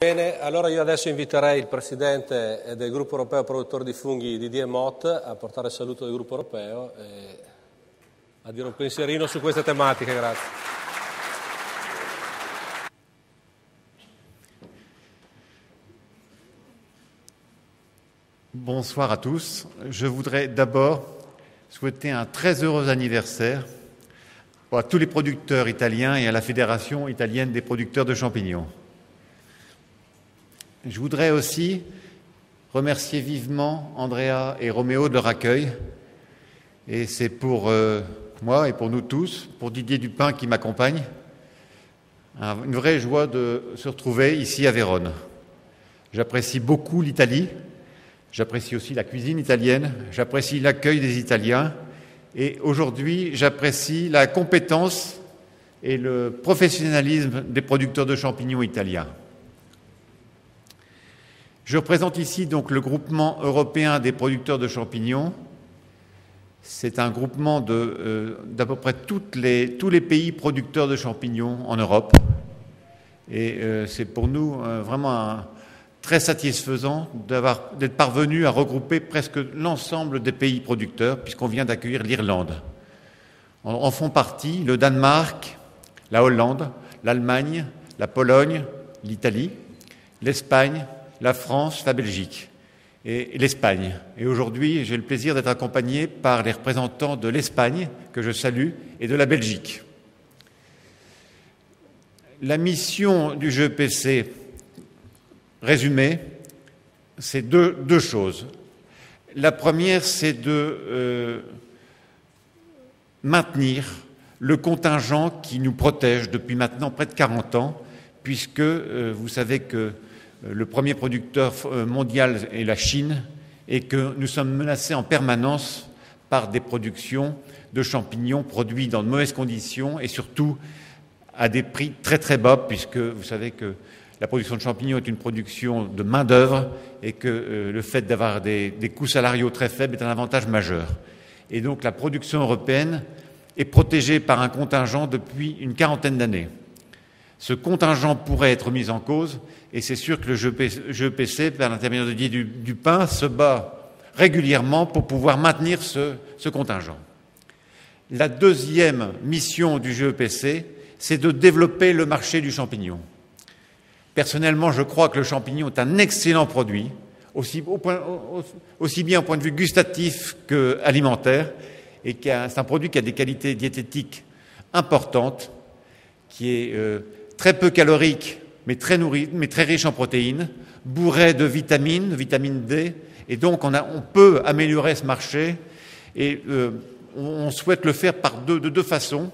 Bene, allora io adesso inviterei il Presidente del Gruppo Europeo Produttori di Funghi, Didier Mott, a portare il saluto del Gruppo Europeo e a dire un pensierino su queste tematiche. Grazie. Bonsoir à tous. Je voudrais d'abord souhaiter un très heureux anniversaire à tous les producteurs italiens et à la Fédération italienne des producteurs de champignons. Je voudrais aussi remercier vivement Andrea et Roméo de leur accueil. Et c'est pour moi et pour nous tous, pour Didier Dupin qui m'accompagne, une vraie joie de se retrouver ici à Vérone. J'apprécie beaucoup l'Italie, j'apprécie aussi la cuisine italienne, j'apprécie l'accueil des Italiens et aujourd'hui j'apprécie la compétence et le professionnalisme des producteurs de champignons italiens. Je représente ici donc le groupement européen des producteurs de champignons. C'est un groupement d'à peu près tous les pays producteurs de champignons en Europe. Et c'est pour nous vraiment très satisfaisant d'être parvenu à regrouper presque l'ensemble des pays producteurs, puisqu'on vient d'accueillir l'Irlande. En font partie le Danemark, la Hollande, l'Allemagne, la Pologne, l'Italie, l'Espagne, la France, la Belgique et l'Espagne. Et aujourd'hui, j'ai le plaisir d'être accompagné par les représentants de l'Espagne, que je salue, et de la Belgique. La mission du GEPC, résumée, c'est deux choses. La première, c'est de maintenir le contingent qui nous protège depuis maintenant près de 40 ans, puisque vous savez que le premier producteur mondial est la Chine et que nous sommes menacés en permanence par des productions de champignons produits dans de mauvaises conditions et surtout à des prix très très bas, puisque vous savez que la production de champignons est une production de main-d'œuvre et que le fait d'avoir des coûts salariaux très faibles est un avantage majeur. Et donc la production européenne est protégée par un contingent depuis une quarantaine d'années. Ce contingent pourrait être mis en cause et c'est sûr que le GEPC, par l'intermédiaire de Didier Dupin, se bat régulièrement pour pouvoir maintenir ce contingent. La deuxième mission du GEPC, c'est de développer le marché du champignon. Personnellement, je crois que le champignon est un excellent produit, aussi bien au point de vue gustatif qu'alimentaire, et c'est un produit qui a des qualités diététiques importantes, qui est très peu calorique, mais très riche en protéines, bourré de vitamine D, et donc on peut améliorer ce marché, et on souhaite le faire de deux façons.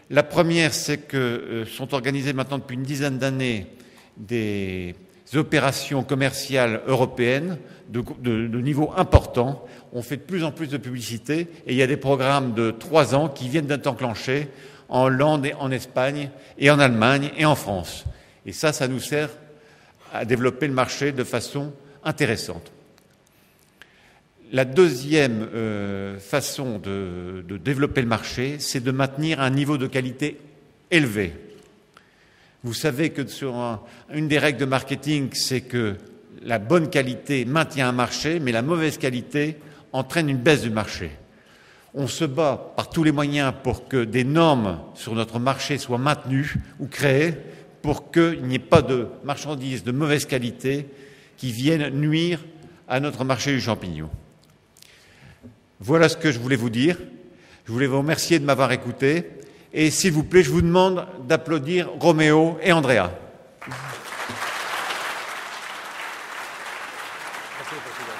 La première, c'est que sont organisées maintenant depuis une dizaine d'années des opérations commerciales européennes de niveau important. On fait de plus en plus de publicité, et il y a des programmes de 3 ans qui viennent d'être enclenchés en Hollande, et en Espagne, et en Allemagne, et en France. Et ça nous sert à développer le marché de façon intéressante. La deuxième façon de développer le marché, c'est de maintenir un niveau de qualité élevé. Vous savez que une des règles de marketing, c'est que la bonne qualité maintient un marché, mais la mauvaise qualité entraîne une baisse du marché. On se bat par tous les moyens pour que des normes sur notre marché soient maintenues ou créées pour qu'il n'y ait pas de marchandises de mauvaise qualité qui viennent nuire à notre marché du champignon. Voilà ce que je voulais vous dire. Je voulais vous remercier de m'avoir écouté. Et s'il vous plaît, je vous demande d'applaudir Roméo et Andrea. Merci, Président.